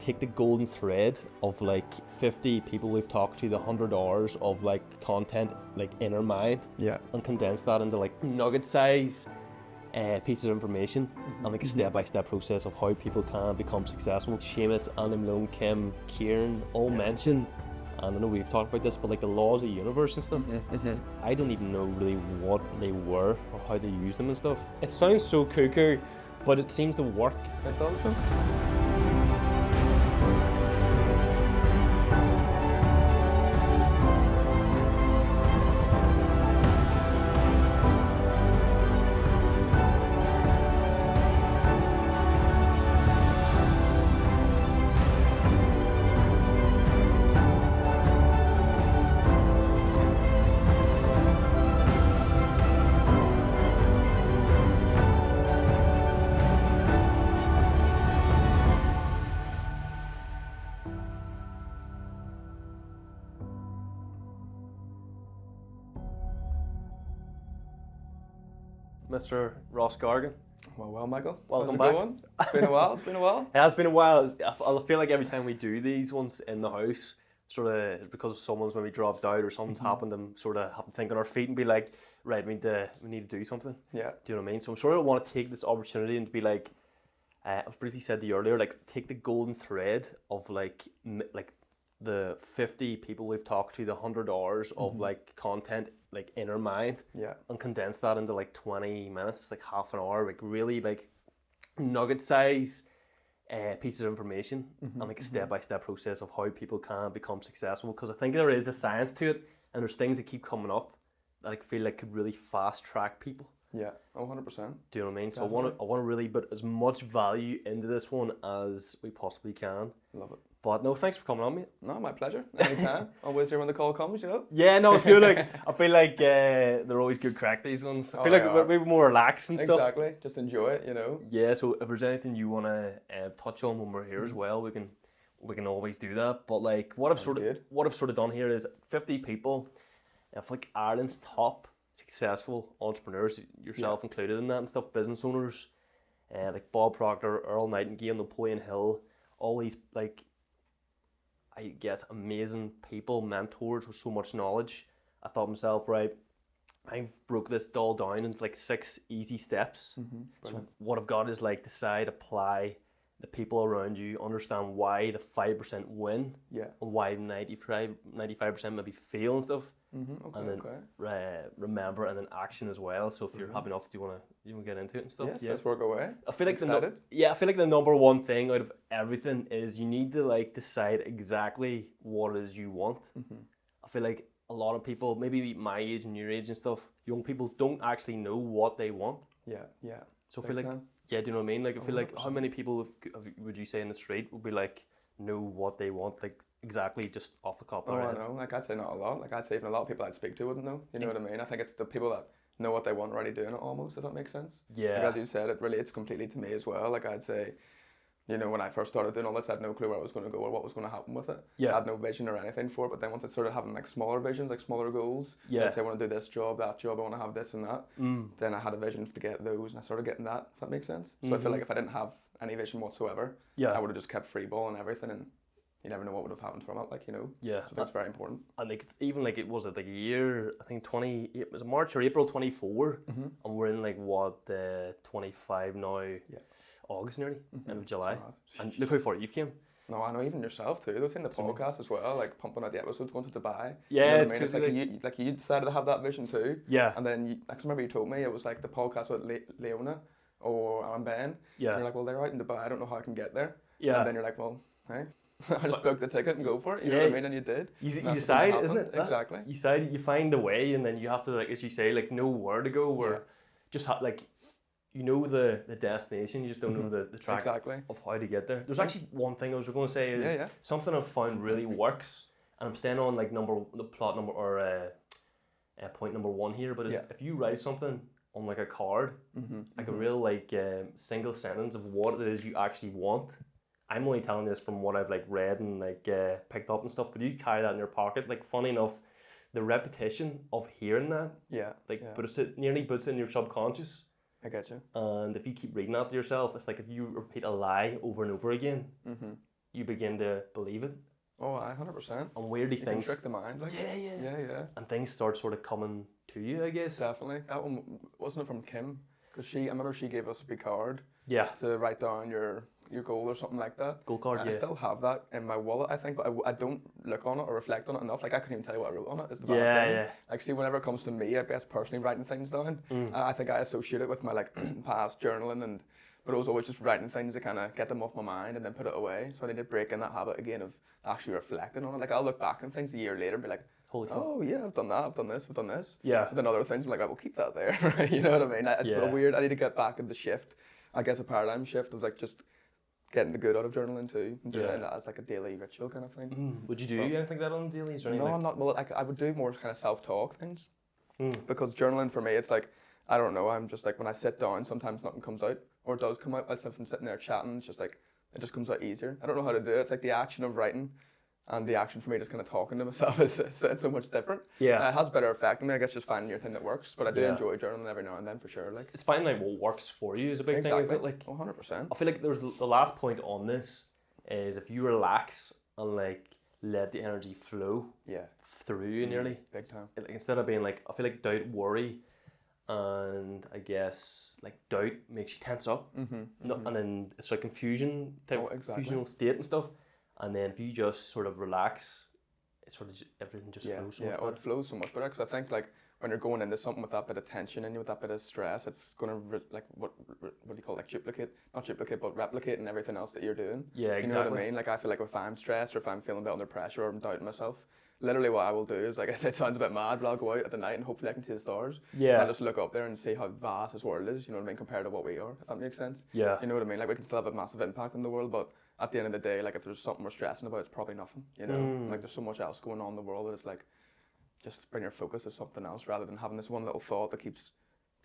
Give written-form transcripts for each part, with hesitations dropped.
take the golden thread of like 50 people we've talked to, the 100 hours of like content like in our mind, and condense that into like nugget size pieces of information, and like a step-by-step process of how people can become successful. Seamus, Andy Malone, Kim, Kieran all mention, and I know we've talked about this, but like the laws of the universe and stuff, I don't even know really what they were or how they use them and stuff. It sounds so cuckoo, but it seems to work. It does so. Mr. Ross Gargan. Well, Michael. Welcome back. Going? It's been a while. It's been a while. It has been a while. I feel like every time we do these ones in the house, sort of because someone's maybe dropped out or something's happened, and sort of have to think on our feet and be like, right, we need to do something. Yeah. Do you know what I mean? So I'm sort of want to take this opportunity and to be like, I was briefly said to you earlier, like take the golden thread of like the 50 people we've talked to, the 100 hours of like content like in our mind, and condense that into like 20 minutes, like half an hour, like really like nugget size pieces of information, and like a step-by-step process of how people can become successful. Because I think there is a science to it, and there's things that keep coming up that I feel like could really fast track people. Yeah, 100%. Do you know what I mean? So Definitely. I want to really put as much value into this one as we possibly can. Love it. But no, thanks for coming on, mate. No, my pleasure. Anytime. Always here when the call comes, you know? Yeah, no, it's good. Like I feel like they're always good crack, these ones. I feel like we're maybe more relaxed and stuff. Exactly. Just enjoy it, you know? Yeah, so if there's anything you want to touch on when we're here as well, we can always do that. But like what I've sort of done here is 50 people, of like Ireland's top successful entrepreneurs, yourself included in that and stuff, business owners, like Bob Proctor, Earl Nightingale, Napoleon Hill, all these like, I guess, amazing people, mentors with so much knowledge. I thought to myself, right, I've broke this all down into like 6 easy steps. So what I've got is like decide, apply, the people around you, understand why the 5% win, and why 95% maybe fail and stuff. And then remember, and then action as well. So if you're happy enough, do you want to get into it and stuff? Yes, let's work away. I feel like I feel like the number one thing out of everything is you need to like decide exactly what it is you want. I feel like a lot of people, maybe my age and your age and stuff, young people don't actually know what they want. Yeah. So I feel like, do you know what I mean? Like I feel like how many people would you say in the street would be like know what they want, like exactly just off the top of their head? I know. Like I'd say not a lot. Like I'd say even a lot of people I'd speak to wouldn't know. You know what I mean? I think it's the people that know what they want already doing it almost, if that makes sense. Yeah. Like as you said, it relates completely to me as well. Like I'd say, you know, when I first started doing all this, I had no clue where I was going to go or what was going to happen with it. I had no vision or anything for it. But then once I started having like smaller visions, like smaller goals, let's say I want to do this job, that job, I want to have this and that. Then I had a vision to get those, and I started getting that. If that makes sense. So I feel like if I didn't have any vision whatsoever, I would have just kept free ball and everything, and you never know what would have happened from it, like, you know. Yeah. So that's very important. And like even like it was like a year, I think it was March or April 24, and we're in like what 25 now. Yeah. August nearly, end of July, and look how far you came. No, I know, even yourself too. Those in the podcast as well, like pumping out the episodes, going to Dubai. Yeah, you know what I mean? It's like you decided to have that vision too. Yeah. And then I remember you told me it was like the podcast with Leona and Ben. Yeah. And you're like, well, they're out in Dubai. I don't know how I can get there. Yeah. And then you're like, well, hey, I just booked the ticket and go for it. You know what I mean? And you did. You decide, isn't it? Exactly. You decide, you find the way, and then you have to, like as you say, like know where to go. Or just like. You know the destination, you just don't know the track of how to get there. There's actually one thing I was going to say is something I've found really works, and I'm staying on like point number 1 here, but if you write something on like a card, like a real like single sentence of what it is you actually want. I'm only telling this from what I've like read and like picked up and stuff, but you carry that in your pocket. Like funny enough, the repetition of hearing that, but it nearly puts it in your subconscious. I get you. And if you keep reading that to yourself, it's like if you repeat a lie over and over again, you begin to believe it. Oh, 100%. And weirdly you things can trick the mind. Like. Yeah. And things start sort of coming to you, I guess. Definitely. That one wasn't it from Kim? Because I remember she gave us a big card. Yeah. To write down your goal or something like that. Goal card. I still have that in my wallet, I think, but I don't look on it or reflect on it enough. Like I couldn't even tell you what I wrote on it. Is the bad thing. Yeah. Like see, whenever it comes to me, I guess personally writing things down, I think I associate it with my like past journaling but it was always just writing things to kind of get them off my mind and then put it away. So I need to break in that habit again of actually reflecting on it. Like I'll look back on things a year later and be like, holy cow. Oh yeah, I've done that, I've done this. Yeah. But then other things I'm like, I will keep that there. You know what I mean? It's weird. I need to get back in the shift. I guess a paradigm shift of like just getting the good out of journaling too, and doing that as like a daily ritual kind of thing. Would you do anything like that on dailies or anything? No, like? not well. I would do more kind of self-talk things because journaling for me, it's like I don't know. I'm just like when I sit down, sometimes nothing comes out or it does come out. If I'm sitting there chatting, it's just like it just comes out easier. I don't know how to do it. It's like the action of writing. And the action for me just kind of talking to myself is so much different. Yeah. It has better effect on me, I guess, just finding your thing that works. But I do enjoy journaling every now and then for sure. Like it's finding like what works for you is a big thing, isn't it? Like 100%. I feel like there's the last point on this is if you relax and like let the energy flow through you nearly. Big time. Like, instead of being like I feel like doubt, worry, and I guess like doubt makes you tense up. And then it's like confusion type confusional state and stuff. And then if you just sort of relax, it sort of everything just flows so much better. It flows so much better because I think like when you're going into something with that bit of tension in you, with that bit of stress, it's going to like what do you call it, like not duplicate, but replicate and everything else that you're doing. Yeah, exactly. You know what I mean? Like I feel like if I'm stressed or if I'm feeling a bit under pressure or I'm doubting myself, literally what I will do is like I said, it sounds a bit mad, but I'll go out at the night and hopefully I can see the stars. Yeah. And I'll just look up there and see how vast this world is. You know what I mean? Compared to what we are, if that makes sense. Yeah. You know what I mean? Like we can still have a massive impact on the world, but at the end of the day, like if there's something we're stressing about, it's probably nothing, you know? Like there's so much else going on in the world that it's like, just bring your focus to something else rather than having this one little thought that keeps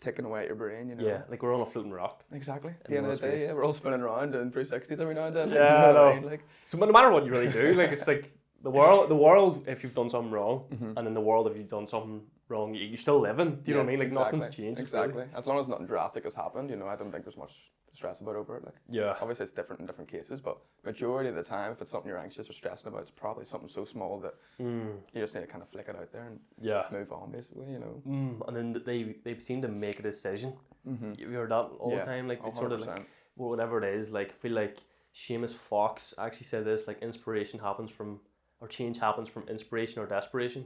ticking away at your brain, you know? Yeah, like we're on a floating rock. Exactly. At the end of the day, we're all spinning around doing 360s every now and then. Yeah, you know what I mean? Like, so no matter what you really do, like it's like the world if you've done something wrong, and in the world if you've done something wrong, you're still living. Do you know what I mean? Like nothing's changed. Exactly. Really. As long as nothing drastic has happened, you know, I don't think there's much stress about over it. Like, obviously it's different in different cases, but majority of the time, if it's something you're anxious or stressing about, it's probably something so small that you just need to kind of flick it out there and move on, basically, you know. And then they seem to make a decision. You hear that all the time, like they sort of like, well, whatever it is. Like I feel like Seamus Fox actually said this, like inspiration happens from, or change happens from inspiration or desperation,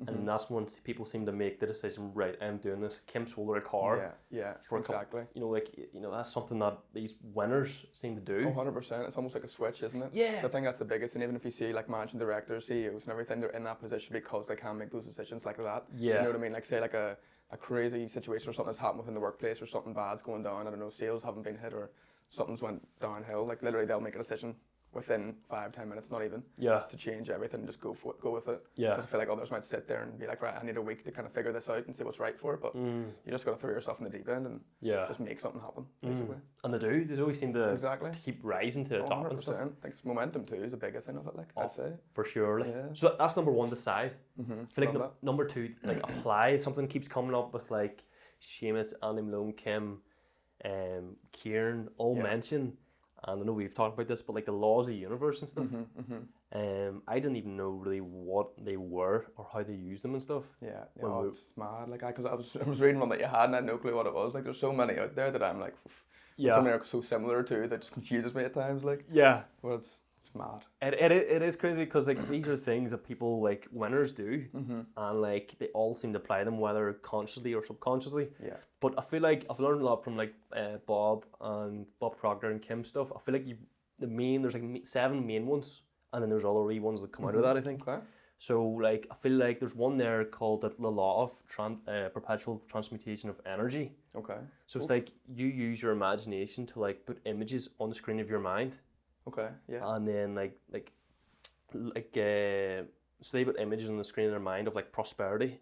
and that's when people seem to make the decision. Right, I'm doing this. Kim sold her car. Exactly. You know, like that's something that these winners seem to do. 100%. It's almost like a switch, isn't it? Yeah. So I think that's the biggest, and even if you see like managing directors, CEOs, and everything, they're in that position because they can make those decisions like that. Yeah. You know what I mean? Like say like a crazy situation or something that's happened within the workplace or something bad's going down. I don't know, sales haven't been hit or something's went downhill. Like literally, they'll make a decision within 5-10 minutes, not even, to change everything and just go with it. Yeah. Because I feel like others might sit there and be like, right, I need a week to kind of figure this out and see what's right for it, but you just got to throw yourself in the deep end and just make something happen, basically. And they always seem to keep rising to the top 100%. and stuff. I think momentum too is the biggest thing of it, like, I'd say. For sure. Like. Yeah. So that's number one, decide. I feel like number two, like apply. Something keeps coming up with like Seamus, Andy Malone, Kim, Kieran, all mention. And I know we've talked about this, but like the laws of the universe and stuff. I didn't even know really what they were or how they used them and stuff. Yeah, it's mad. Like, because I was reading one that you had and I had no clue what it was. Like, there's so many out there that I'm like, some are so similar to that just confuses me at times. Like, well, it's mad. It is crazy because like these are things that people like winners do, and like they all seem to apply them whether consciously or subconsciously. Yeah. But I feel like I've learned a lot from like Bob Proctor and Kim stuff. I feel like there's like 7 main ones, and then there's other wee ones that come out of that. I think. Okay. So like I feel like there's one there called the law of perpetual transmutation of energy. Okay. So it's like you use your imagination to like put images on the screen of your mind. Okay, yeah. And then so they put images on the screen in their mind of like prosperity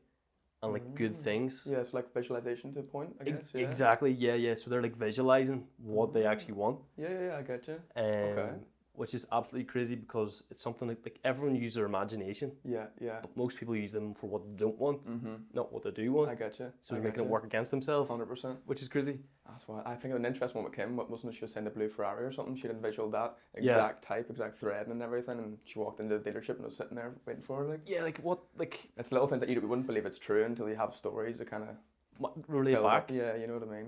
and like good things. Yeah, it's like visualization to a point, I guess. Yeah. Exactly, yeah. So they're like visualizing what they actually want. Yeah, I get you. Okay. which is absolutely crazy because it's something like everyone uses their imagination. Yeah. But most people use them for what they don't want, not what they do want. I get you. So they're making it work against themselves. 100%. Which is crazy. That's why I think an interesting one with Kim, wasn't it, she was saying the blue Ferrari or something? She had envisioned that exact type, exact thread and everything, and she walked into the dealership and was sitting there waiting for her. Like, yeah, like what, like it's little things that you wouldn't believe it's true until you have stories that kind of relate back. Up. Yeah, you know what I mean.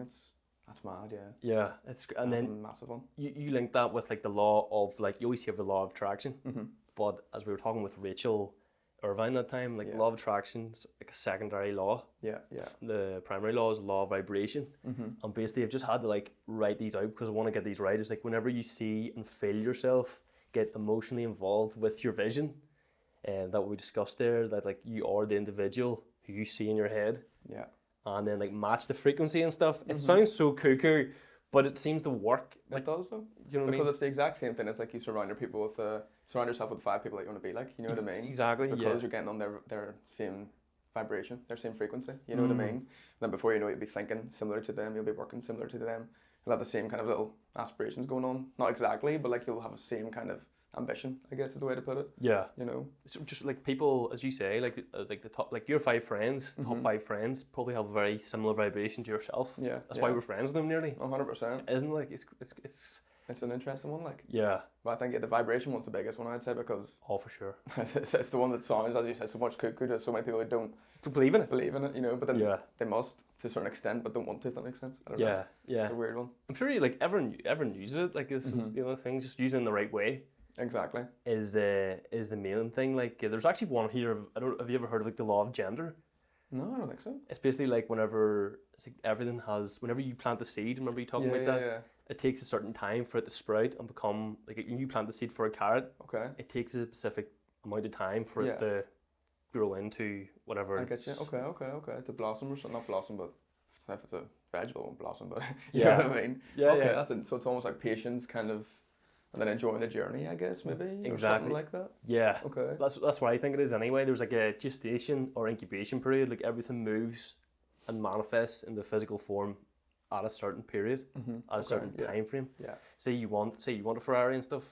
That's mad. Yeah. Yeah, it's and that's then a massive one. You link that with like the law of like you always hear the law of attraction, but as we were talking with Rachel Irvine that time, like law of attraction's like a secondary law. Yeah. The primary law is the law of vibration, and basically I've just had to like write these out because I want to get these right. It's like whenever you see and feel yourself get emotionally involved with your vision, and that we discussed there, that like you are the individual who you see in your head. Yeah. And then like match the frequency and stuff. It sounds so cuckoo, but it seems to work. It does though. Do you know what I mean? Because it's the exact same thing. It's like you surround yourself with 5 people that you want to be like. You know what I mean? Exactly. It's because you're getting on their same vibration, their same frequency. You know what I mean? And then before you know it, you'll be thinking similar to them. You'll be working similar to them. You'll have the same kind of little aspirations going on. Not exactly, but like you'll have the same kind of ambition, I guess is the way to put it. Yeah. You know? So just like people, as you say, like the top, like your 5 friends, top 5 friends probably have a very similar vibration to yourself. Yeah. That's why we're friends with them nearly. 100%. Isn't it? Like it's an interesting one, like. Yeah. But I think the vibration one's the biggest one, I'd say, because oh, for sure. it's the one that sounds, as you said, so much cuckoo to so many people who don't believe in it, you know, but then they must to a certain extent, but don't want to, if that makes sense. I don't know. Yeah. It's a weird one. I'm sure you like everyone uses it, like it's you know things, just using it in the right way. Exactly. Is the main thing. Like there's actually one here. Have you ever heard of like the law of gender? No, I don't think so. It's basically like whenever whenever you plant the seed, remember you talking about that? Yeah. It takes a certain time for it to sprout and become like when you plant the seed for a carrot. Okay. It takes a specific amount of time for it to grow into whatever. I get you. Okay. To blossom or something, not blossom, but if it's a vegetable, it won't blossom. But you know what I mean? Yeah. Okay. Yeah. That's it. So it's almost like patience, kind of. And then enjoying the journey, I guess, maybe? Exactly. Or something like that? Yeah. Okay. That's what I think it is anyway. There's like a gestation or incubation period. Like everything moves and manifests in the physical form at a certain period, at a certain time frame. Yeah. Say you want a Ferrari and stuff,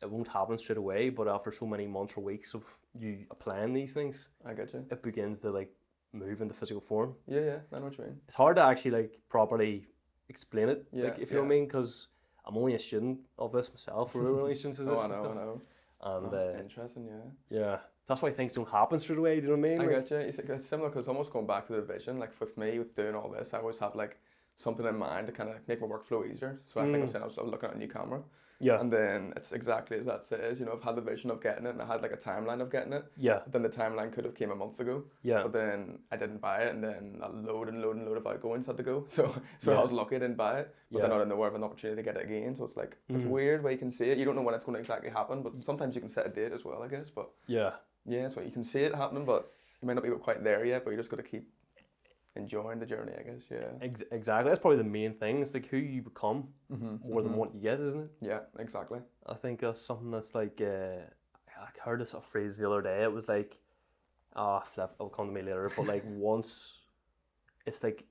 it won't happen straight away, but after so many months or weeks of you applying these things, I get you. it begins to like move in the physical form. Yeah, I know what you mean. It's hard to actually like properly explain it, yeah, like if you know what I mean, because I'm only a student of this myself. We're only students of this. I know. And that's interesting, yeah. That's why things don't happen straight away. Do you know what I mean? I get you. It's similar because almost going back to the vision. Like with me, with doing all this, I always have like something in mind to kind of make my workflow easier. So I think I was looking at a new camera. Yeah. And then it's exactly as that says, you know, I've had the vision of getting it and I had like a timeline of getting it. Yeah. But then the timeline could have came a month ago. Yeah. But then I didn't buy it and then a load of outgoings had to go. So I was lucky I didn't buy it. But then I didn't know where I have an opportunity to get it again. So it's like, it's weird where you can see it. You don't know when it's going to exactly happen, but sometimes you can set a date as well, I guess. But yeah, it's what you can see it happening, but you may not be quite there yet, but you just got to keep enjoying the journey, I guess. Exactly. That's probably the main thing. It's like who you become more than what you get, isn't it? Yeah, exactly. I think that's something that's like I heard this phrase the other day. It was like, flip, it'll come to me later. But like once, it's like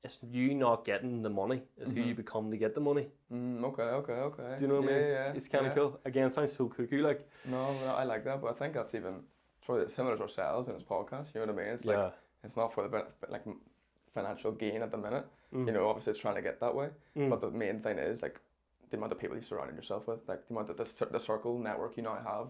it's you not getting the money. It's who you become to get the money. Okay. Do you know what I mean? Yeah, it's kind of cool. Again, it sounds so cuckoo. Like no, I like that, but I think that's even probably similar to ourselves in this podcast. You know what I mean? It's like it's not for the like financial gain at the minute. You know, obviously it's trying to get that way. But the main thing is like the amount of people you surround yourself with, like the amount of the circle network you now have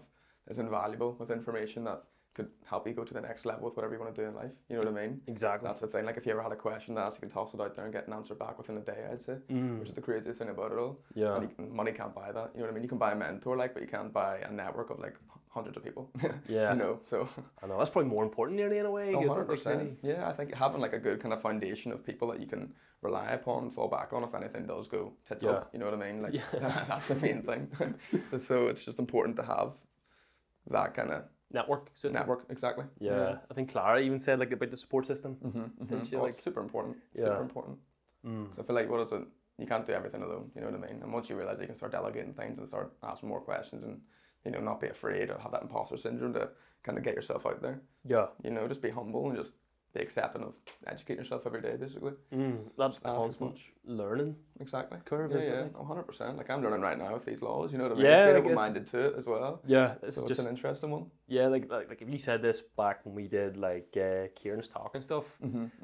is invaluable with information that could help you go to the next level with whatever you want to do in life. You know what I mean? Exactly. That's the thing. Like if you ever had a question to ask, you can toss it out there and get an answer back within a day, I'd say, which is the craziest thing about it all. Yeah. And money can't buy that. You know what I mean? You can buy a mentor, like, but you can't buy a network of like hundreds of people. Yeah. You know, so. I know that's probably more important nearly in a way. 100%. Yeah, I think having like a good kind of foundation of people that you can rely upon, fall back on if anything does go tits up. You know what I mean? Like that's the main thing. So it's just important to have that kind of network system. Network, exactly. Yeah. I think Clara even said like about the support system. It's super important. Super important. So I feel like you can't do everything alone. You know what I mean? And once you realize you can start delegating things and start asking more questions and not be afraid or have that imposter syndrome to kind of get yourself out there. Yeah. Just be humble and just be accepting of educating yourself every day, basically. That's constant learning. Exactly. Curve, isn't it? 100%. Like I'm learning right now with these laws, you know what I mean? Yeah, it's being open-minded to it as well. Yeah, so it's an interesting one. Yeah, like if you said this back when we did like Kieran's talk and stuff,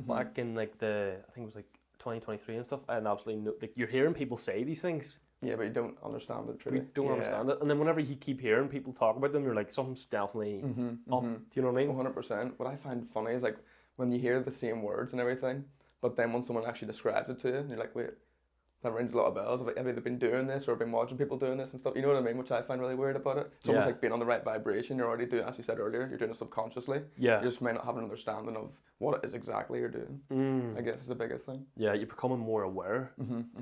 back in like I think it was like 2023 and stuff, and absolutely like you're hearing people say these things. Yeah, but you don't understand it truly. We don't understand it, and then whenever you keep hearing people talk about them, you're like, something's definitely up. Do you know what I mean? 100%. What I find funny is like when you hear the same words and everything, but then when someone actually describes it to you, and you're like, wait, that rings a lot of bells. Have they been doing this or been watching people doing this and stuff? You know what I mean? Which I find really weird about it. It's almost like being on the right vibration. You're already doing, as you said earlier, you're doing it subconsciously. Yeah. You just may not have an understanding of what it is exactly you're doing. I guess is the biggest thing. Yeah, you're becoming more aware,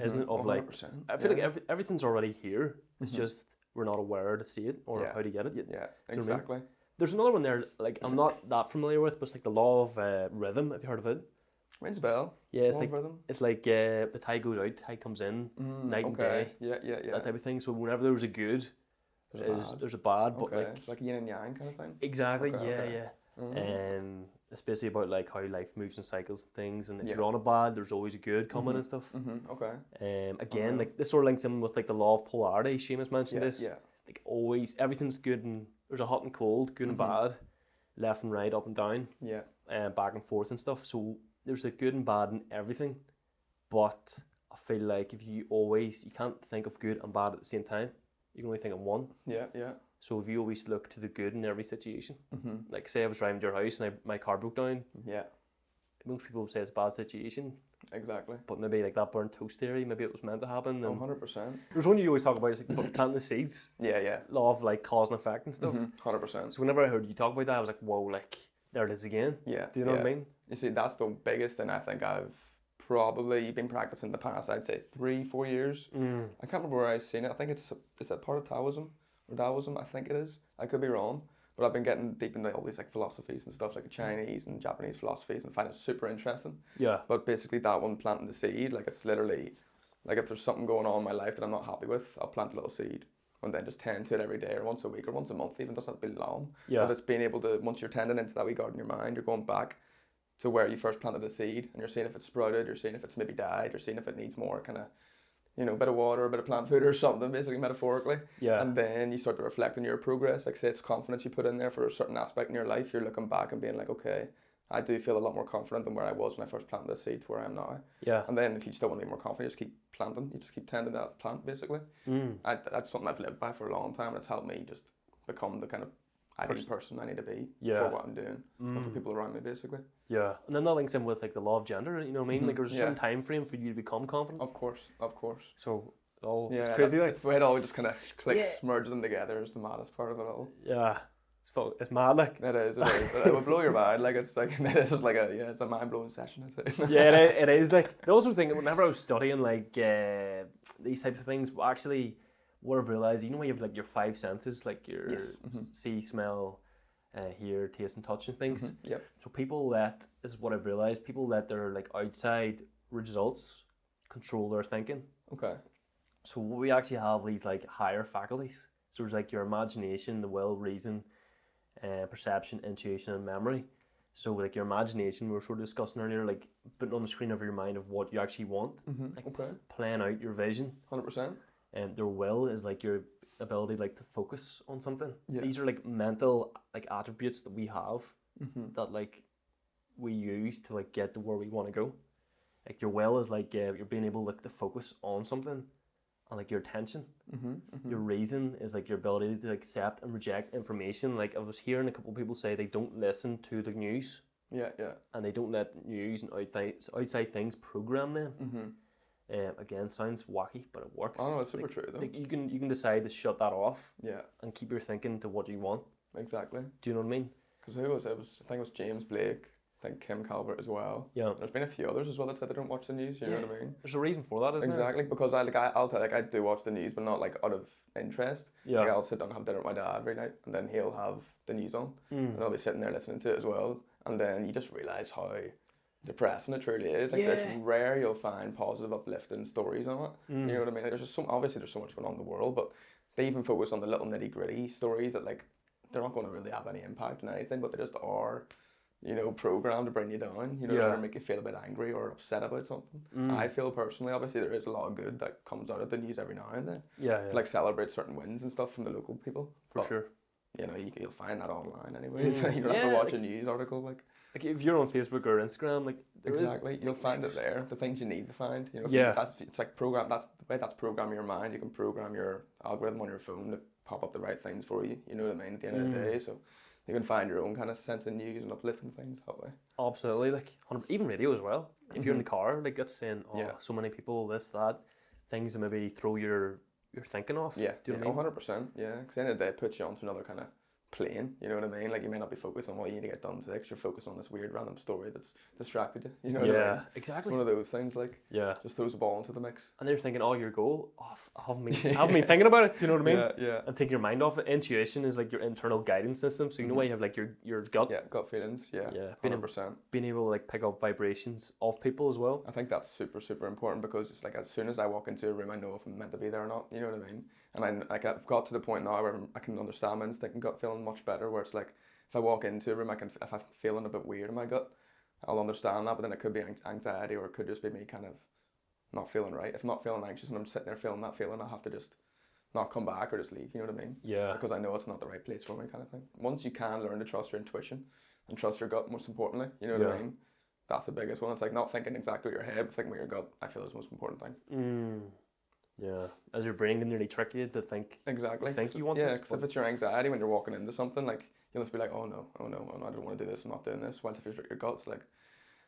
isn't it? Of 100%. Like, I feel like everything's already here. It's just we're not aware to see it or how to get it. Yeah, exactly. I mean? There's another one there, like I'm not that familiar with, but it's like the law of rhythm. Have you heard of it? Rings a bell. Yeah, it's like the tide goes out, tide comes in, night and day. Yeah. That type of thing. So whenever there's a good, there's a bad. But like it's like yin and yang kind of thing. Exactly. Yeah. It's basically about like how life moves in cycles and things, and if you're on a bad, there's always a good coming and stuff. Again, like this sort of links in with like the law of polarity. Seamus mentioned this. Yeah. Like always, everything's good and there's a hot and cold, good and bad, left and right, up and down. Yeah. Back and forth and stuff. So there's a good and bad in everything, but I feel like if you can't think of good and bad at the same time. You can only think of one. Yeah. So if you always look to the good in every situation, like say I was driving to your house and my car broke down. Yeah. Most people would say it's a bad situation. Exactly. But maybe like that burnt toast theory, maybe it was meant to happen. 100%. There's one you always talk about, it's like planting the seeds. Yeah. Law of like cause and effect and stuff. 100%. So whenever I heard you talk about that, I was like, whoa, like there it is again. Yeah. Do you know what I mean? You see, that's the biggest thing I think I've probably been practicing the past, I'd say 3-4 years. I can't remember where I've seen it. I think it's a part of Taoism or Taoism, I think it is. I could be wrong. But I've been getting deep into all these like philosophies and stuff, like the Chinese and Japanese philosophies, and find it super interesting. Yeah. But basically that one, planting the seed, like it's literally, like if there's something going on in my life that I'm not happy with, I'll plant a little seed and then just tend to it every day or once a week or once a month, even doesn't have to be long. Yeah. But it's being able to, once you're tending into that wee garden in your mind, you're going back to where you first planted the seed and you're seeing if it's sprouted, you're seeing if it's maybe died, you're seeing if it needs more kind of, you know, a bit of water, a bit of plant food or something, basically metaphorically. Yeah. And then you start to reflect on your progress. Like say it's confidence you put in there for a certain aspect in your life. You're looking back and being like, okay, I do feel a lot more confident than where I was when I first planted the seed to where I am now. Yeah. And then if you still want to be more confident, you just keep planting. You just keep tending that plant, basically. That's something I've lived by for a long time. And it's helped me just become the kind of ideal person I need to be for what I'm doing and for people around me, basically. Yeah. And then that links in with like the law of gender, you know what I mean? Like there's a certain time frame for you to become confident. Of course. So it's crazy. It's the way it all just kind of clicks, merges them together is the maddest part of it all. Yeah. It's mad, like. It is. It would blow your mind. Like it's like it's just like it's a mind blowing session, I'd say. Yeah, it is. Like I also think whenever I was studying like these types of things, actually what I've realised, you know, when you have like your 5 senses, like your see, smell, hear, taste, and touch and things. Yep. So this is what I've realised, people let their like outside results control their thinking. Okay. So we actually have these like higher faculties. So there's like your imagination, the will, reason, perception, intuition, and memory. So like your imagination, we were sort of discussing earlier, like putting on the screen of your mind of what you actually want, like playing out your vision. 100%. And their will is like your ability like to focus on something. Yeah. These are like mental like attributes that we have that like we use to like get to where we want to go. Like your will is like you're being able like to focus on something, and like your attention. Your reason is like your ability to accept and reject information. Like I was hearing a couple of people say they don't listen to the news. Yeah. And they don't let news and outside things program them. Again, sounds wacky, but it works. Oh no, it's super true though. Like you can decide to shut that off. Yeah. And keep your thinking to what you want. Exactly. Do you know what I mean? Because who was it? I think it was James Blake. I think Kim Calvert as well. Yeah. There's been a few others as well that said they don't watch the news. You know what I mean? There's a reason for that, isn't there? Exactly, because I'll tell I do watch the news, but not like out of interest. Yeah. Like I'll sit down and have dinner with my dad every night, and then he'll have the news on, and I'll be sitting there listening to it as well, and then you just realise how depressing it truly is. Like it's rare you'll find positive, uplifting stories on it. You know what I mean? Like, there's just obviously there's so much going on in the world, but they even focus on the little nitty gritty stories that like they're not going to really have any impact on anything, but they just are program to bring you down, try to make you feel a bit angry or upset about something. I feel personally, obviously, there is a lot of good that comes out of the news every now and then. To, like, celebrate certain wins and stuff from the local people. For sure. You'll find that online anyway, so you don't have to watch a news article, like if you're on Facebook or Instagram, like you'll find it there. The things you need to find, it's like that's the way that's programming your mind. You can program your algorithm on your phone to pop up the right things for you. You know what I mean? At the end of the day, so you can find your own kind of sense of news and uplifting things that way. Absolutely, like even radio as well. If you're in the car, like that's saying, so many people, this, that, things that maybe throw your thinking off. Yeah, do you know what I mean? 100%. Yeah, because at the end of the day, it puts you onto another kind of plane. You know what I mean? Like, you may not be focused on what you need to get done today, 'cause you're focused on this weird random story that's distracted you. You know what I mean? Yeah, exactly. One of those things, like, just throws a ball into the mix. And they're thinking, your goal, I haven't been thinking about it. Do you know what I mean? Yeah. And take your mind off it. Intuition is like your internal guidance system. So you know why you have like your gut. Yeah, gut feelings. Yeah. 100%. Being able to like pick up vibrations of people as well. I think that's super, super important, because it's like, as soon as I walk into a room, I know if I'm meant to be there or not. You know what I mean? And I've got to the point now where I can understand my instinct and gut feeling much better, where it's like, if I walk into a room, if I'm feeling a bit weird in my gut, I'll understand that, but then it could be anxiety, or it could just be me kind of not feeling right. If I'm not feeling anxious and I'm sitting there feeling that feeling, I have to just not come back or just leave, you know what I mean? Yeah. Because I know it's not the right place for me, kind of thing. Once you can learn to trust your intuition and trust your gut, most importantly, you know what I mean? That's the biggest one. It's like not thinking exactly with your head, but thinking with your gut, I feel is the most important thing. Yeah, as your brain can nearly trick you to think. Exactly. Think you want this. Yeah, because if it's your anxiety when you're walking into something, like, you'll just be like, oh no, I don't want to do this, I'm not doing this. Whilst if your gut's like,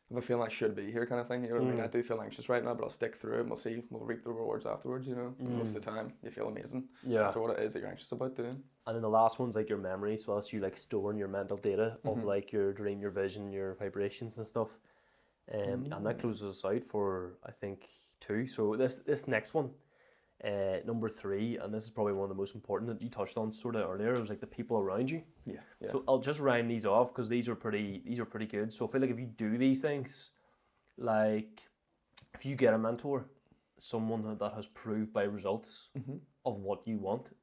if I feel I should be here, kind of thing, you know what I mean? I do feel anxious right now, but I'll stick through it, and we'll reap the rewards afterwards, you know? And most of the time, you feel amazing after what it is that you're anxious about doing. And then the last one's like your memories, so as you like storing your mental data of like your dream, your vision, your vibrations and stuff. And that closes us out for, I think, 2. So this next one, number 3, and this is probably one of the most important that you touched on sort of earlier, it was like the people around you. Yeah. So I'll just round these off because these are pretty good. So I feel like if you do these things, like if you get a mentor, someone that has proved by results of what you want,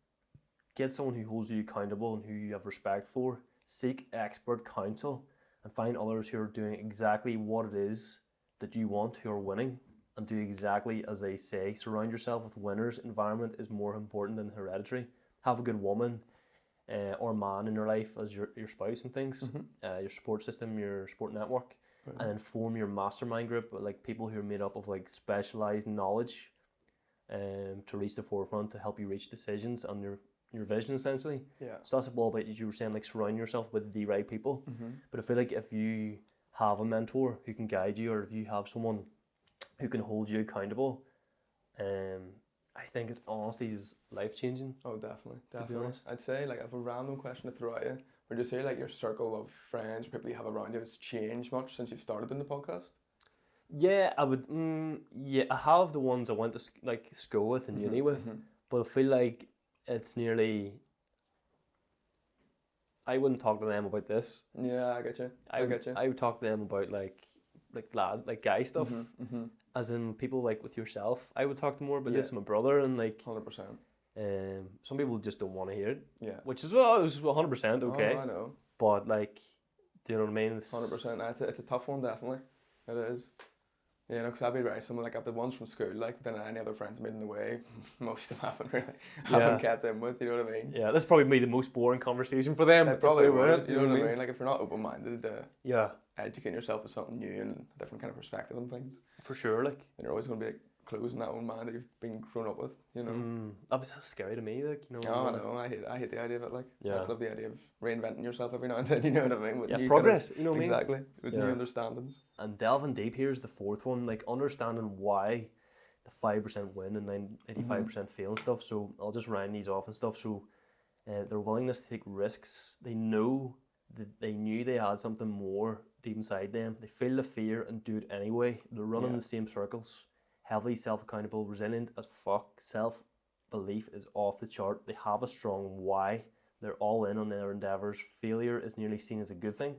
get someone who holds you accountable and who you have respect for, seek expert counsel, and find others who are doing exactly what it is that you want, who are winning, and do exactly as they say. Surround yourself with winners. Environment is more important than hereditary. Have a good woman or man in your life as your spouse and things, your support system, your support network, and then form your mastermind group, like people who are made up of like specialized knowledge to reach the forefront, to help you reach decisions on your vision, essentially. So that's all about, as you were saying, like surround yourself with the right people. But I feel like if you have a mentor who can guide you, or if you have someone who can hold you accountable, I think it honestly is life-changing. Oh, definitely. To be honest, I'd say, like, I have a random question to throw at you. Would you say like your circle of friends, people you have around you, has changed much since you've started in the podcast? Yeah, I would. I have the ones I went to like school with and uni with, but I feel like it's nearly. I wouldn't talk to them about this. Yeah, I get you. I get you. I would talk to them about like guy stuff, as in people like with yourself. I would talk to more about this with my brother and like 100%. Some people just don't want to hear it. Yeah. Which is 100% okay. Oh, I know. But like, do you know what I mean? 100%. It's a tough one, definitely. It is. Yeah, because I'd be very similar. Like, I've the ones from school, like, then any other friends made in the way, most of them haven't kept in with, you know what I mean? Yeah, this probably be the most boring conversation for them. They probably would, you know what I mean? Like, if you're not open-minded to educate yourself with something new and a different kind of perspective on things. For sure, like. Then you're always going to be like, closing that own mind that you've been grown up with, you know? That was so scary to me, like, you know. Oh, no, I hate the idea of it, like. I just love the idea of reinventing yourself every now and then, you know what I mean? With progress, you know what I mean? Exactly, with new understandings. And delving deep, here's the 4th one, like understanding why the 5% win and 85% fail and stuff. So I'll just round these off and stuff. So their willingness to take risks, they know that they knew they had something more deep inside them. They feel the fear and do it anyway. They're running in the same circles. Heavily self-accountable, resilient as fuck. Self-belief is off the chart. They have a strong why. They're all in on their endeavours. Failure is nearly seen as a good thing.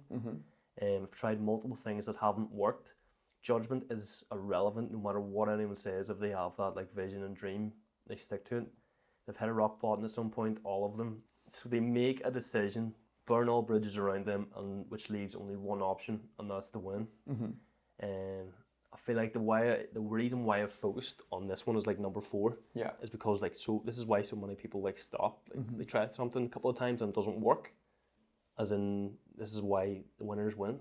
I've tried multiple things that haven't worked. Judgment is irrelevant no matter what anyone says. If they have that like vision and dream, they stick to it. They've hit a rock bottom at some point, all of them. So they make a decision burn all bridges around them, and which leaves only one option, and that's to win. I feel like the reason why I've focused on this one is like number 4. Yeah. Is because like this is why so many people like stop. Like they try something a couple of times and it doesn't work. As in, this is why the winners win.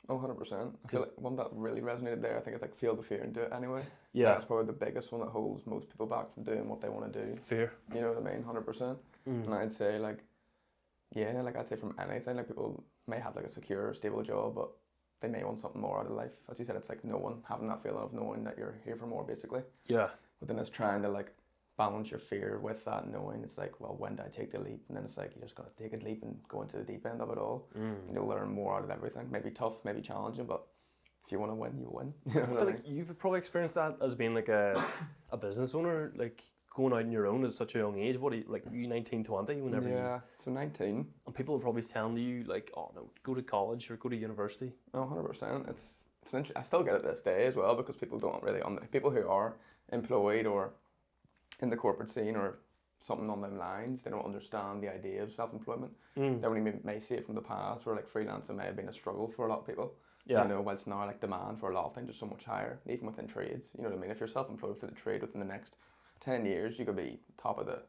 Oh, 100%. I feel like one that really resonated there, I think, is like feel the fear and do it anyway. Yeah. That's probably the biggest one that holds most people back from doing what they want to do. Fear. You know what I mean? 100%. And I'd say like, yeah, like I'd say from anything, like people may have like a secure, stable job, but they may want something more out of life. As you said, it's like no one having that feeling of knowing that you're here for more, basically. Yeah. But then it's trying to like balance your fear with that knowing. It's like, well, when do I take the leap? And then it's like, you just got to take a leap and go into the deep end of it all. You know, learn more out of everything. Maybe tough, maybe challenging, but if you want to win, you win. You know I feel like you've probably experienced that as being like a business owner, like going out on your own at such a young age. What are you, like you 19, 20 whenever Yeah, so 19. And people are probably telling you like, oh no, go to college or go to university. Oh, 100%. It's I still get it this day as well, because people don't really, people who are employed or in the corporate scene or something on them lines, they don't understand the idea of self-employment. They only may see it from the past, where like freelancing may have been a struggle for a lot of people. Yeah. You know, whilst now like demand for a lot of things is so much higher, even within trades. You know what I mean? If you're self-employed within a trade within the next 10 years, you could be top of the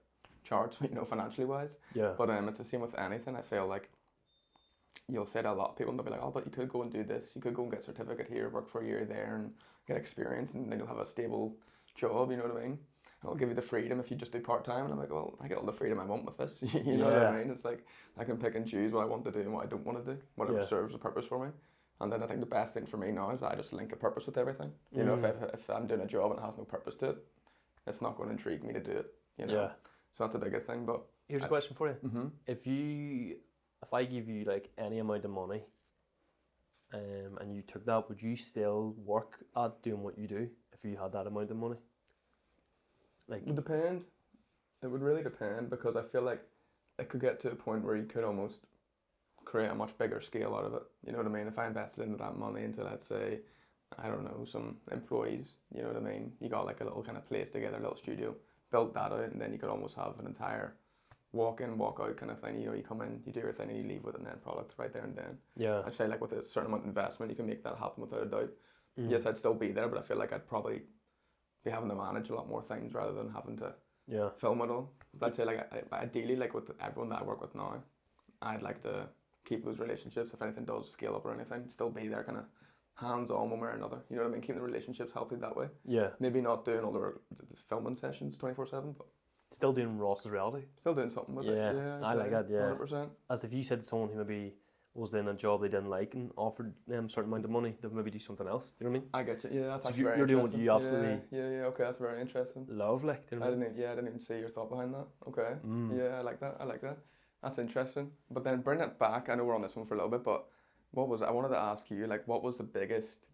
charts, you know, financially wise. Yeah. But it's the same with anything. I feel like you'll say to a lot of people and they'll be like, oh, but you could go and do this. You could go and get a certificate here, work for a year there and get experience, and then you'll have a stable job, you know what I mean? It'll give you the freedom if you just do part-time. And I'm like, well, I get all the freedom I want with this. You know what I mean? It's like I can pick and choose what I want to do and what I don't want to do, whatever serves a purpose for me. And then I think the best thing for me now is that I just link a purpose with everything. You know, if I'm doing a job and it has no purpose to it, it's not going to intrigue me to do it, you know? Yeah. So that's the biggest thing. But here's a question for you. If I give you like any amount of money and you took that, would you still work at doing what you do if you had that amount of money? Like, it would depend. It would really depend, because I feel like it could get to a point where you could almost create a much bigger scale out of it. You know what I mean? If I invested into that money into, let's say, I don't know, some employees, you know what I mean? You got like a little kind of place together, a little studio, built that out, and then you could almost have an entire walk in, walk out kind of thing. You know, you come in, you do your thing, and you leave with an end product right there and then. Yeah. I feel like with a certain amount of investment, you can make that happen without a doubt. Yes, I'd still be there, but I feel like I'd probably be having to manage a lot more things rather than having to film it all. But I'd say like ideally, like with everyone that I work with now, I'd like to keep those relationships. If anything does scale up or anything, still be there kind of hands-on one way or another. You know what I mean? Keeping the relationships healthy that way. Yeah. Maybe not doing all the filming sessions 24/7, but still doing Ross's reality. Still doing something with it. Yeah, I like that. Yeah, 100%. As if you said to someone who maybe was doing a job they didn't like and offered them a certain amount of money, they'd maybe do something else. Do you know what I mean? I get you. Yeah, that's so actually very you're doing interesting. what you absolutely. Yeah. Okay, that's very interesting. Love, like. Do you know I didn't even see your thought behind that. Okay. Yeah, I like that. That's interesting. But then bring it back. I know we're on this one for a little bit, but I wanted to ask you, like, what was the biggest,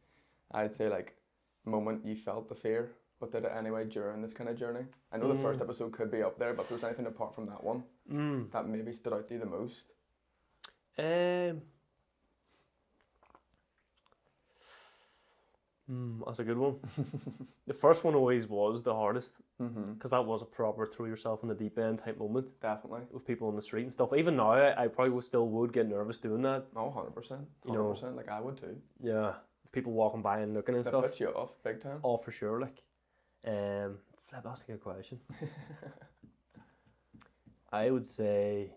I'd say, like, moment you felt the fear, but did it anyway during this kind of journey? I know the first episode could be up there, but if there's anything apart from that one that maybe stood out to you the most? That's a good one. The first one always was the hardest, because that was a proper throw yourself in the deep end type moment. Definitely. With people on the street and stuff. Even now, I probably still would get nervous doing that. Oh, 100%. 100%, like I would too. Yeah. People walking by and looking and stuff. That puts you off big time. Oh, for sure, like. That's a good question. I would say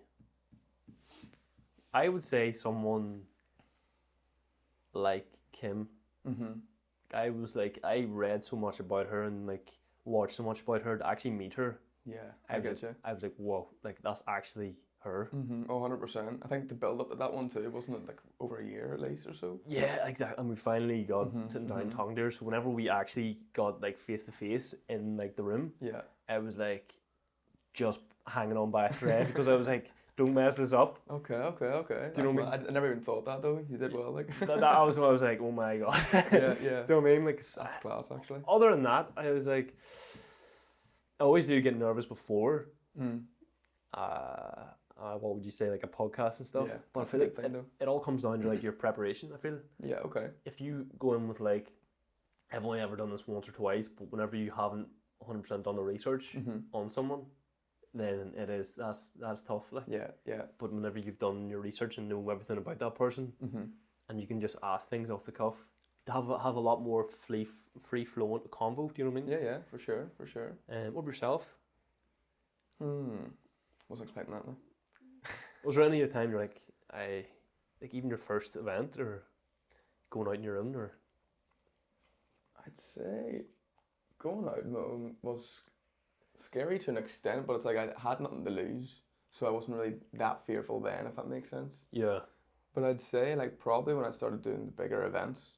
someone like Kim. I read so much about her and like watched so much about her to actually meet her. Yeah, I get you. I was like, whoa, like that's actually her. Oh, 100%. I think the build up to that one too, wasn't it like over a year at least or so? Yeah, exactly. And we finally got sitting down talking to her. So whenever we actually got like face to face in like the room, I was like just hanging on by a thread because I was like, don't mess this up. Okay. Do you know what I mean? I never even thought that though. You did well, like. I was like, oh my god. Yeah. Do you know what I mean? Like, that's class, actually. Other than that, I was like, I always do get nervous before. What would you say, like a podcast and stuff? Yeah, but I feel like it all comes down to like your preparation. I feel. Yeah. Okay. If you go in with like, I've only ever done this once or twice, but whenever you haven't 100% done the research on someone, then it is that's tough. Like. Yeah, yeah. But whenever you've done your research and know everything about that person, and you can just ask things off the cuff, to have a lot more free flowing convo. Do you know what I mean? Yeah, yeah, for sure, for sure. What about yourself? Wasn't expecting that. No. Was there any time you're like even your first event or going out on your own or? I'd say going out on my own was scary to an extent, but it's like I had nothing to lose, so I wasn't really that fearful then, if that makes sense. Yeah. But I'd say like probably when I started doing the bigger events,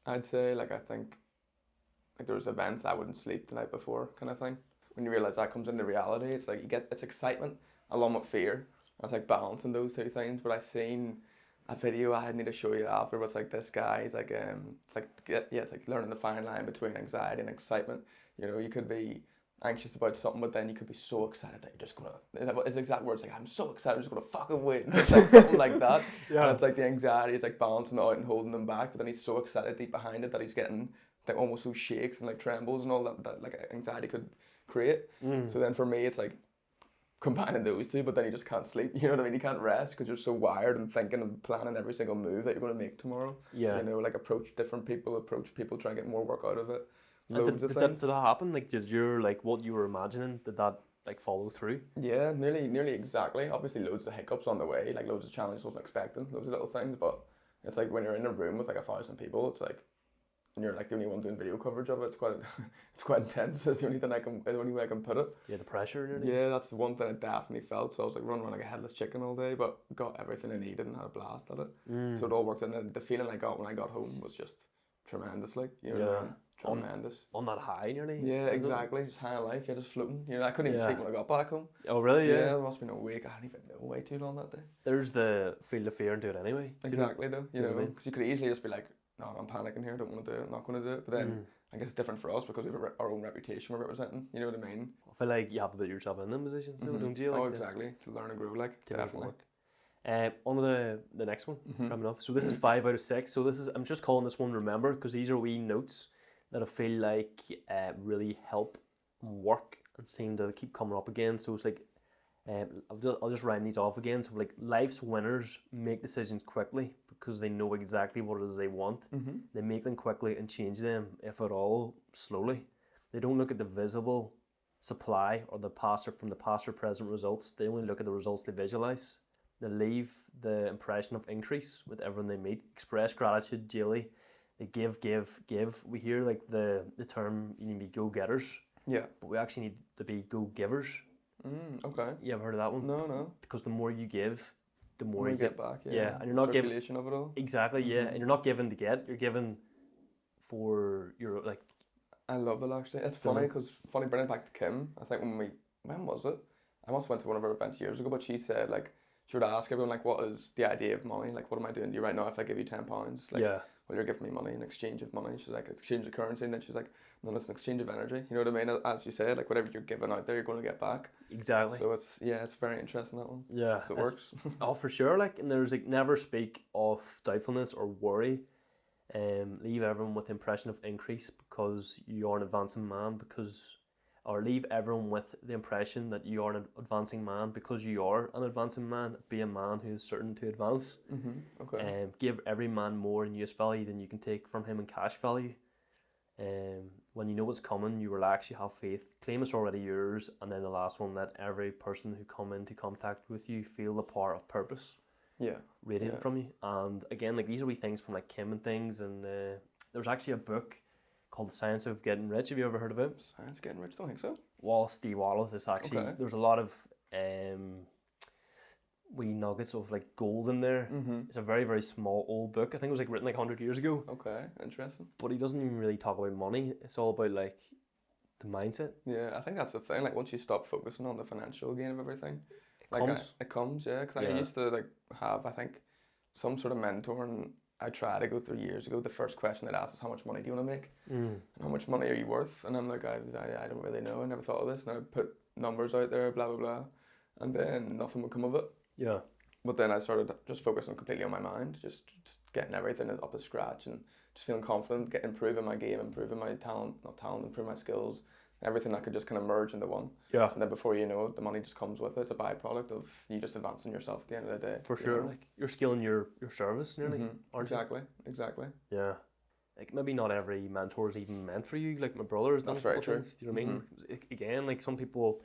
I'd say like I think like there was events I wouldn't sleep the night before kind of thing. When you realise that comes into reality, it's like it's excitement along with fear. I was like balancing those two things. But I seen a video I need to show you after. But it's like this guy, he's like it's like learning the fine line between anxiety and excitement. You know, you could be anxious about something, but then you could be so excited that you're just gonna. His exact words like, "I'm so excited, I'm just gonna fucking win." It's like something like that. Yeah. And it's like the anxiety is like balancing it out and holding them back, but then he's so excited deep behind it that he's getting like almost those shakes and like trembles and all that like anxiety could create. So then for me, it's like combining those two, but then you just can't sleep. You know what I mean? You can't rest because you're so wired and thinking and planning every single move that you're going to make tomorrow. Yeah. You know, like approach different people, try and get more work out of it. Loads of things. Did that happen? Like, did your like what you were imagining? Did that like follow through? Yeah, nearly exactly. Obviously, loads of hiccups on the way, like loads of challenges I wasn't expecting, loads of little things. But it's like when you're in a room with like 1,000 people, it's like. And you're like the only one doing video coverage of it. It's quite intense. It's the only way I can put it. Yeah, the pressure. Yeah, that's the one thing I definitely felt. So I was like running around like a headless chicken all day, but got everything I needed and had a blast at it. So it all worked. And then the feeling I got when I got home was just tremendous. Like you know, what I mean? Tremendous. On that high, nearly. Yeah, exactly. Just high on life. Yeah, just floating. You know, I couldn't even sleep when I got back home. Oh really? Yeah. I must have been awake. I hadn't even been way too long that day. There's the feel the fear and do it anyway. Exactly, though. You know, because you could easily just be like. No, I'm panicking here, don't want to do it, I'm not going to do it. But then I guess it's different for us because we have our own reputation we're representing, you know what I mean? I feel like you have to put yourself in them positions, though, don't you? Like exactly, to learn and grow, like, definitely. On to the next one, coming off. So this is 5 out of 6. So this is, I'm just calling this one Remember because these are wee notes that I feel like really help work and seem to keep coming up again. So it's like, I'll just rhyme these off again. So like life's winners make decisions quickly because they know exactly what it is they want. They make them quickly and change them, if at all, slowly. They don't look at the visible supply or the past or present results. They only look at the results they visualize. They leave the impression of increase with everyone they meet. Express gratitude daily. They give. We hear like the term you need to be go-getters. Yeah. But we actually need to be go-givers. Okay. You ever heard of that one? No. Because the more you give, the more you get back. Yeah, and you're not giving. Circulation of it all. Exactly. Yeah, and you're not giving to get. You're giving for your like. I love it actually. It's funny because bringing it back to Kim. I think when was it? I must have went to one of her events years ago, but she said like she would ask everyone like, what is the idea of money? Like, what am I doing to you right now if I give you £10? Like, well, you're giving me money in exchange of money. She's like, exchange of currency, and then she's like, no, it's an exchange of energy. You know what I mean? As you said, like whatever you're giving out there, you're going to get back. Exactly. So it's very interesting, that one. Yeah. So it works. Oh, for sure. Like, and there's like never speak of doubtfulness or worry. Leave everyone with the impression of increase because you are an advancing man or leave everyone with the impression that you are an advancing man because you are an advancing man. Be a man who is certain to advance. Okay. Give every man more in use value than you can take from him in cash value. When you know what's coming, you relax, you have faith, claim it's already yours, and then the last one, let every person who come into contact with you feel the power of purpose. Yeah. Radiant from you. And again, like these are wee things from like Kim and things, and there's actually a book called The Science of Getting Rich. Have you ever heard of it? Science of Getting Rich? Don't think so. Wallace D. Wallace is actually, there's a lot of wee nuggets of like gold in there. It's a very, very small old book. I think it was like written like 100 years ago. Okay, interesting. But he doesn't even really talk about money. It's all about like the mindset. Yeah, I think that's the thing. Like once you stop focusing on the financial gain of everything, it comes, yeah. Because I used to like have, I think, some sort of mentor, and I tried to go through years ago. The first question they'd ask is, how much money do you want to make? And how much money are you worth? And I'm like, I don't really know. I never thought of this. And I would put numbers out there, blah, blah, blah. And then nothing would come of it. Yeah. But then I started just focusing completely on my mind, just getting everything up to scratch and just feeling confident, improving my game, improving my improving my skills, everything that could just kind of merge into one. Yeah. And then before you know it, the money just comes with it. It's a byproduct of you just advancing yourself at the end of the day. For sure. Like you're scaling your service nearly. Aren't Exactly. you? Exactly. Yeah. Like maybe not every mentor is even meant for you. Like my brother's done That's very true. things. Do you know what I mean? Again, like some people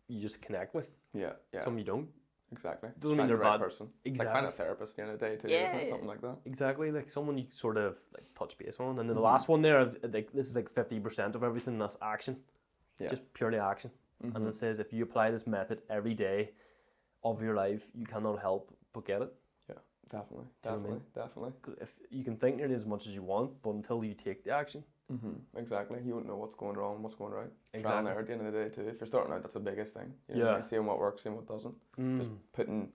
you just connect with. Yeah. Yeah. Some you don't. Exactly. Doesn't mean they're the right bad. person. Exactly. Like find a therapist at the end of the day too, isn't it? Something like that. Exactly. Like someone you sort of like touch base on. And then the last one there, like this is like 50% of everything. That's action. Yeah. Just purely action. And it says if you apply this method every day of your life, you cannot help but get it. Yeah, definitely. Do you know what I mean? Definitely. If you can think nearly as much as you want, but until you take the action. Exactly. You won't know what's going wrong, what's going right. Exactly. Trial and error at the end of the day too. If you're starting out, that's the biggest thing. You know, seeing what works, seeing what doesn't. Just putting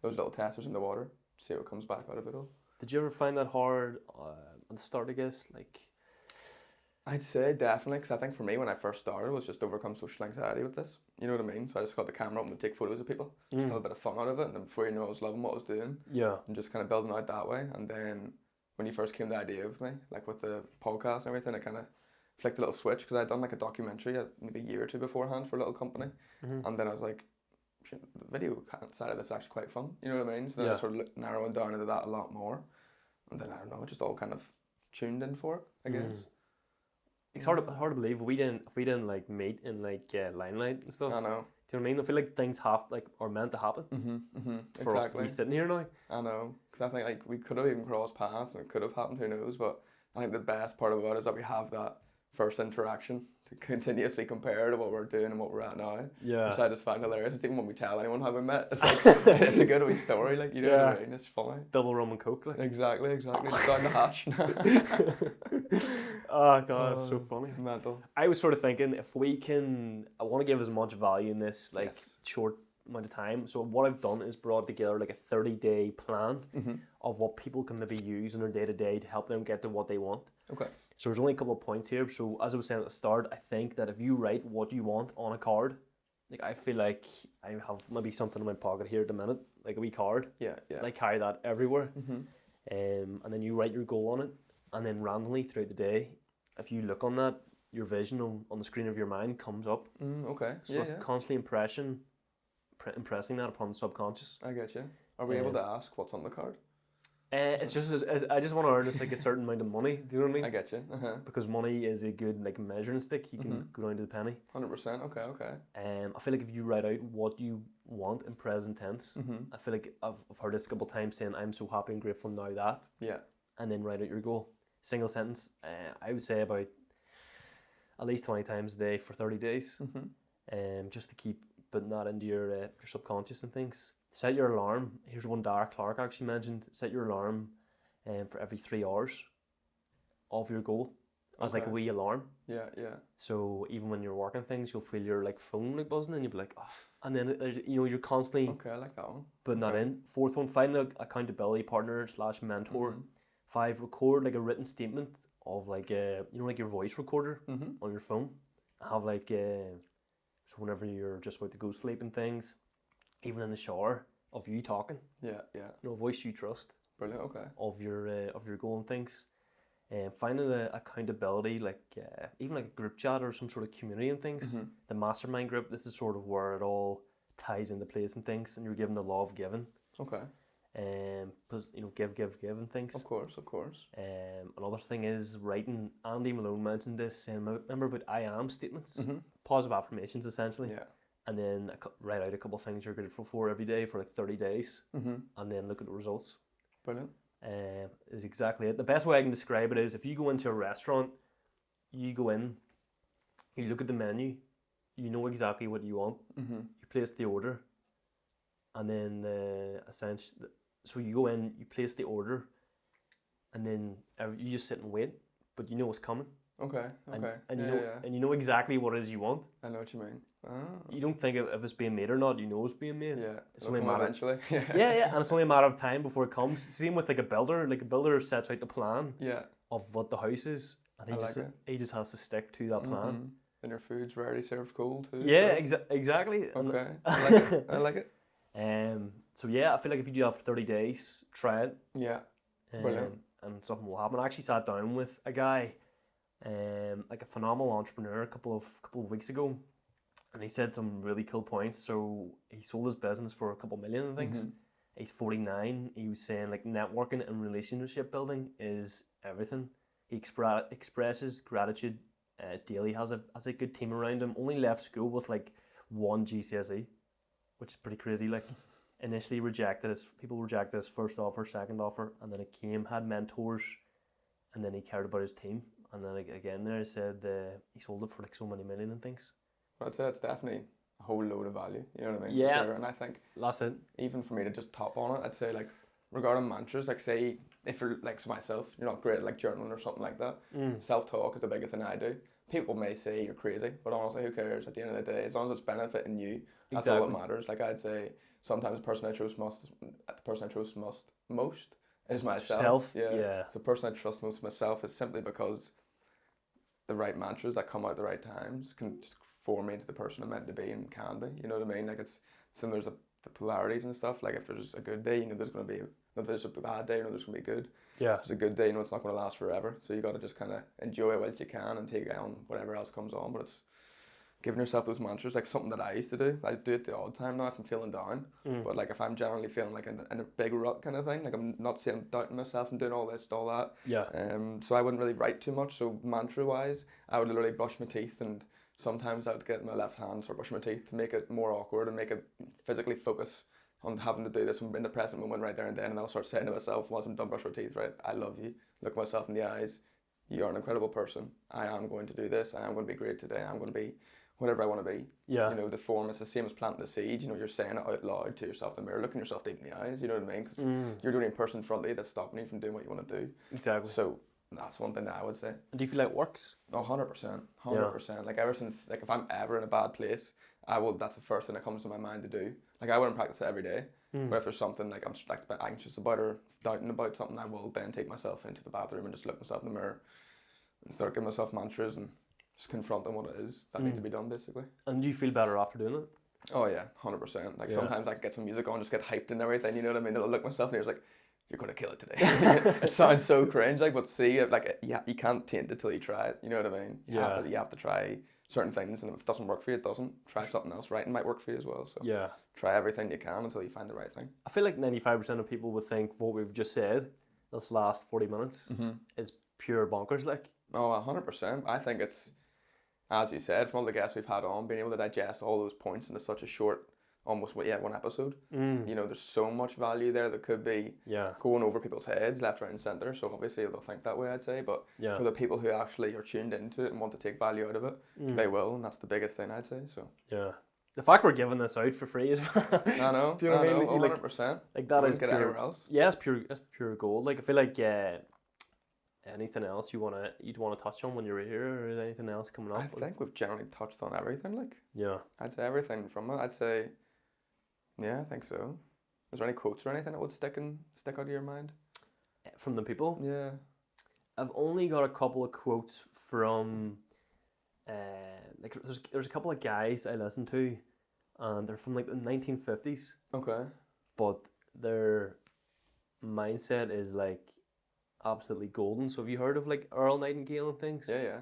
those little testers in the water, see what comes back out of it all. Did you ever find that hard at the start, I guess? Like, I'd say definitely, because I think for me when I first started was just overcome social anxiety with this. You know what I mean? So I just got the camera up and take photos of people, just have a bit of fun out of it, and then before you know, I was loving what I was doing. Yeah. And just kind of building out that way. And then when you first came the idea of me, like with the podcast and everything, it kind of flicked a little switch because I'd done like a documentary maybe a year or two beforehand for a little company, and then I was like, the video side of this is actually quite fun. You know what I mean? So then I sort of narrowing down into that a lot more, and then I don't know, it just all kind of tuned in for it, I guess. It's hard to believe if we didn't like meet in like limelight and stuff. I know. Do you know what I mean? I feel like things are meant to happen for us to be sitting here now. I know, because I think like we could have even crossed paths and it could have happened. Who knows? But I think the best part about it is that we have that first interaction to continuously compare to what we're doing and what we're at now. Yeah. Which I just find hilarious. It's even when we tell anyone how we met, it's like it's a good wee story. Like you know what I mean? It's funny. Double rum and coke. Like. Exactly. Just down the hash. Oh god, it's so funny. Mental. I was sort of thinking if we can, I want to give as much value in this like short amount of time. So what I've done is brought together like a 30-day plan of what people can maybe use in their day-to-day to help them get to what they want. Okay. So there's only a couple of points here. So as I was saying at the start, I think that if you write what you want on a card, like I feel like I have maybe something in my pocket here at the minute, like a wee card. Yeah. And I carry that everywhere. And then you write your goal on it, and then randomly throughout the day, if you look on that, your vision on the screen of your mind comes up. Okay. So it's constantly impressing that upon the subconscious. I get you. Are we able to ask what's on the card? It's just I just want to earn just like a certain amount of money. Do you know what I mean? I get you. Because money is a good like measuring stick. You can go down to the penny. 100%. Okay. I feel like if you write out what you want in present tense, I feel like I've heard this a couple of times saying I'm so happy and grateful now that. Yeah. And then write out your goal. Single sentence. I would say about at least 20 times a day for 30 days. Just to keep putting that into your subconscious and things. Set your alarm. Here's one Dara Clark actually mentioned. Set your alarm for every 3 hours of your goal as like a wee alarm. Yeah. So even when you're working things, you'll feel your like phone like buzzing and you'll be like, oh. And then you're constantly I like that one. Putting that in. Fourth one, find an accountability partner / mentor. 5, record like a written statement of like like your voice recorder on your phone. Have like so whenever you're just about to go sleep and things, even in the shower, of you talking. Yeah. A voice you trust. Brilliant. Okay. Of your goal and things. Finding an accountability, like even like a group chat or some sort of community and things. The mastermind group, this is sort of where it all ties into place and things, and you're given the law of giving. Okay. Because give and things. Of course. Another thing is writing. Andy Malone mentioned this. Remember about I am statements, positive affirmations essentially. Yeah. And then write out a couple of things you're grateful for every day for like 30 days, and then look at the results. Brilliant. Is exactly it. The best way I can describe it is if you go into a restaurant, you go in, you look at the menu, you know exactly what you want, you place the order, and then essentially, so you go in, you place the order, and then you just sit and wait, but you know what's coming. Okay. And you know exactly what it is you want. I know what you mean. You don't think if it's being made or not. You know it's being made. Yeah. It's only a matter eventually. yeah, and it's only a matter of time before it comes. Same with like a builder. Like a builder sets out the plan. Yeah. Of what the house is, and he just has to stick to that plan. And your food's rarely served cold too. Yeah, exactly. Okay. I like it. So yeah, I feel like if you do that for 30 days, try it. Yeah. Brilliant. And something will happen. I actually sat down with a guy like a phenomenal entrepreneur a couple of weeks ago, and he said some really cool points. So he sold his business for a couple million, I think. He's 49. He was saying like networking and relationship building is everything. He expresses gratitude daily. Has a good team around him. Only left school with like 1 GCSE, which is pretty crazy. Like initially people rejected his first offer, second offer, and then it had mentors, and then he cared about his team. And then again, there he said he sold it for like so many million and things. I'd say it's definitely a whole load of value. You know what I mean? Yeah. For sure. And I think that's it. Even for me to just top on it, I'd say like regarding mantras, like say if you're like myself, you're not great at like journaling or something like that. Self-talk is the biggest thing I do. People may say you're crazy, but honestly, who cares? At the end of the day, as long as it's benefiting you, that's all that matters. Like I'd say, sometimes the person I trust most is myself. Yeah. So the person I trust most myself is simply because the right mantras that come out at the right times can just form me into the person I'm meant to be and can be. You know what I mean? Like it's similar to the polarities and stuff. Like if there's a good day, you know there's going to be. If there's a bad day, you know there's going to be good. Yeah. If there's a good day, you know it's not going to last forever. So you got to just kind of enjoy it whilst you can and take on whatever else comes on. But it's giving yourself those mantras, like something that I used to do. I do it the odd time now if I'm feeling down. But like if I'm generally feeling like in a big rut kind of thing, like I'm not saying I'm doubting myself and doing all this, all that. Yeah. So I wouldn't really write too much. So mantra wise, I would literally brush my teeth, and sometimes I would get my left hand start brushing my teeth to make it more awkward and make it physically focus on having to do this in the present moment right there and then. And I'll start saying to myself once I'm done brushing my teeth, right, I love you. Look myself in the eyes. You are an incredible person. I am going to do this. I am going to be great today. I'm going to be whatever I want to be. Yeah. You know, the form is the same as planting the seed. You know, you're saying it out loud to yourself in the mirror, looking yourself deep in the eyes. You know what I mean? Because you're the only person in front of you that's stopping you from doing what you want to do. Exactly. So that's one thing that I would say. And do you feel like it works? Oh, 100%. 100%. Yeah. Like ever since, like if I'm ever in a bad place, that's the first thing that comes to my mind to do. Like I wouldn't practice it every day. But if there's something like I'm like a bit anxious about or doubting about something, I will then take myself into the bathroom and just look myself in the mirror and start giving myself mantras and just confronting what it is that needs to be done, basically. And do you feel better after doing it? Oh yeah, 100%. Like sometimes I can get some music on, just get hyped and everything. You know what I mean? I'll look myself in the ear, like, you're gonna kill it today. It sounds so cringe, like, but see, like, you can't taint it till you try it. You know what I mean? You have to try certain things, and if it doesn't work for you, it doesn't. Try something else. Writing might work for you as well. So try everything you can until you find the right thing. I feel like 95% of people would think what we've just said, this last 40 minutes, is pure bonkers. Like, oh, 100%. I think it's, as you said, from all the guests we've had on, being able to digest all those points into such a short, almost one episode. You know, there's so much value there that could be going over people's heads left, right, and centre. So obviously they'll think that way, I'd say. But for the people who actually are tuned into it and want to take value out of it, they will, and that's the biggest thing, I'd say. So the fact we're giving this out for free is I know. Do you know what I mean? 100%. Like that is get anywhere else. Yeah, it's pure gold. Like I feel like anything else you'd wanna touch on when you're here, or is anything else coming up? I think we've generally touched on everything. Like I'd say everything from it. I'd say. Yeah, I think so. Is there any quotes or anything that would stick out of your mind? From the people? Yeah. I've only got a couple of quotes from, like there's a couple of guys I listen to, and they're from like the 1950s. Okay. But their mindset is like absolutely golden. So have you heard of like Earl Nightingale and things? Yeah.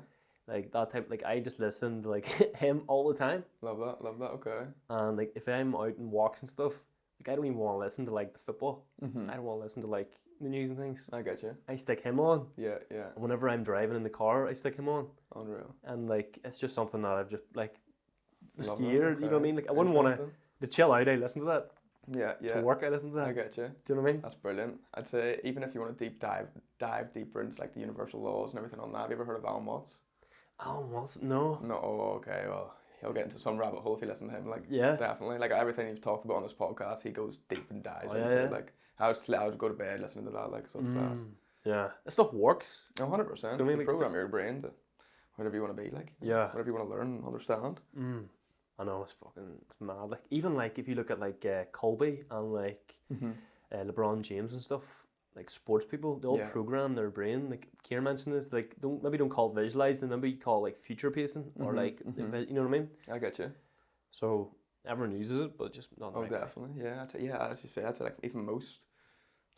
Like that type, like I just listen to like him all the time. Love that, okay. And like if I'm out and walks and stuff, like I don't even want to listen to like the football. I don't want to listen to like the news and things. I get you. I stick him on. Yeah. And whenever I'm driving in the car, I stick him on. Unreal. And like it's just something that I've just like this Love year, okay. You know what I mean? Like I wouldn't want to chill out, I listen to that. Yeah. To work, I listen to that. I get you. Do you know what I mean? That's brilliant. I'd say even if you want to dive deeper into like the universal laws and everything on that, have you ever heard of Alan Watts? Alan Watts? No. No, okay, well, he'll get into some rabbit hole if you listen to him, like, definitely. Like, everything you've talked about on this podcast, he goes deep and dives into it, like, I would go to bed listening to that, like, so it's class. Yeah, that stuff works. 100%. So, I mean, you program your brain to whatever you want to be, like, whatever you want to learn and understand. I know, it's mad. Like, even, like, if you look at, like, Colby and, like, LeBron James and stuff, like sports people, they all program their brain. Like Kieran mentioned this, like don't call it visualize, then maybe call it like future pacing or like you know what I mean? I get you. So everyone uses it, but just not. Oh, definitely, yeah. As you say, I'd say like even most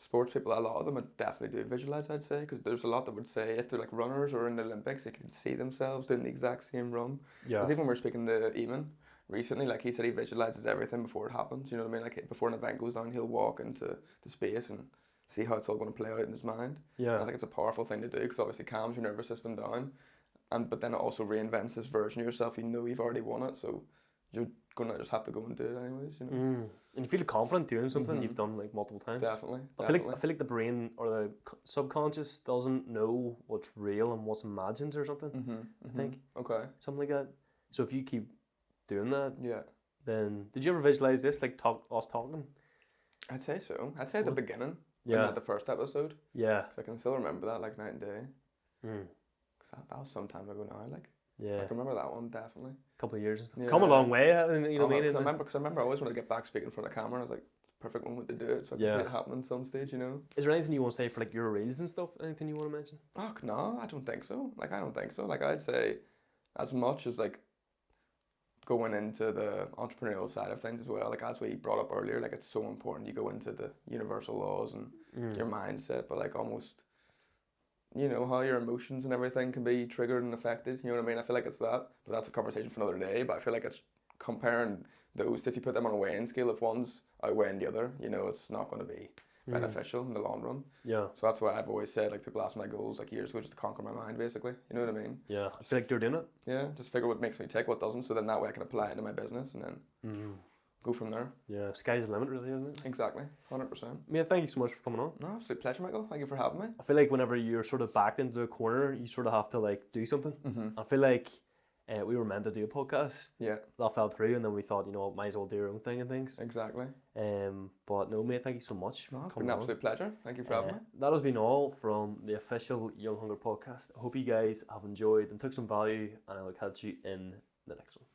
sports people, a lot of them would definitely do visualize, I'd say, because there's a lot that would say if they're like runners or in the Olympics, they can see themselves doing the exact same run. Yeah. Because even when we were speaking to Eamon recently, like he said he visualizes everything before it happens. You know what I mean? Like before an event goes down, he'll walk into the space and see how it's all going to play out in his mind. Yeah. And I think it's a powerful thing to do because obviously calms your nervous system down, but then it also reinvents this version of yourself. You know you've already won it, so you're gonna just have to go and do it anyways. You know. And you feel confident doing something you've done like multiple times. Definitely. I feel like the brain or the subconscious doesn't know what's real and what's imagined or something. I think. Okay. Something like that. So if you keep doing that, yeah. Then did you ever visualize this like us talking? I'd say so. I'd say at the beginning. Yeah. At the first episode. Yeah. 'Cause I can still remember that like night and day. Mm. 'Cause that was some time ago now. Like. Yeah. I can remember that one definitely. A couple of years and stuff. Yeah. Come a long way, you know what I mean? Because I remember I always wanted to get back speaking in front of the camera. And I was like, it's a perfect moment to do it, so I can see it happening some stage, you know. Is there anything you want to say for like your reels and stuff? Anything you want to mention? Oh no, I don't think so. Like I don't think so. Like I'd say, as much as like going into the entrepreneurial side of things as well. Like as we brought up earlier, like it's so important you go into the universal laws and your mindset, but like almost. You know, how your emotions and everything can be triggered and affected. You know what I mean? I feel like it's that. But that's a conversation for another day. But I feel like it's comparing those. If you put them on a weighing scale, if one's outweighing the other, you know, it's not going to be beneficial in the long run. Yeah. So that's why I've always said, like, people ask my goals, like, years ago, just to conquer my mind, basically. You know what I mean? Yeah. I feel like you're doing it. Yeah. Just figure what makes me tick, what doesn't. So then that way I can apply it to my business and then go from there. Yeah, sky's the limit, really, isn't it? Exactly, 100%. Mate, thank you so much for coming on. No, absolute pleasure, Michael. Thank you for having me. I feel like whenever you're sort of backed into a corner, you sort of have to like do something. I feel like we were meant to do a podcast. Yeah. That fell through, and then we thought, you know, might as well do our own thing and things. Exactly. But no, mate, thank you so much. No, it's been an absolute pleasure. Thank you for having me. That has been all from the official Young Hunger podcast. I hope you guys have enjoyed and took some value, and I will catch you in the next one.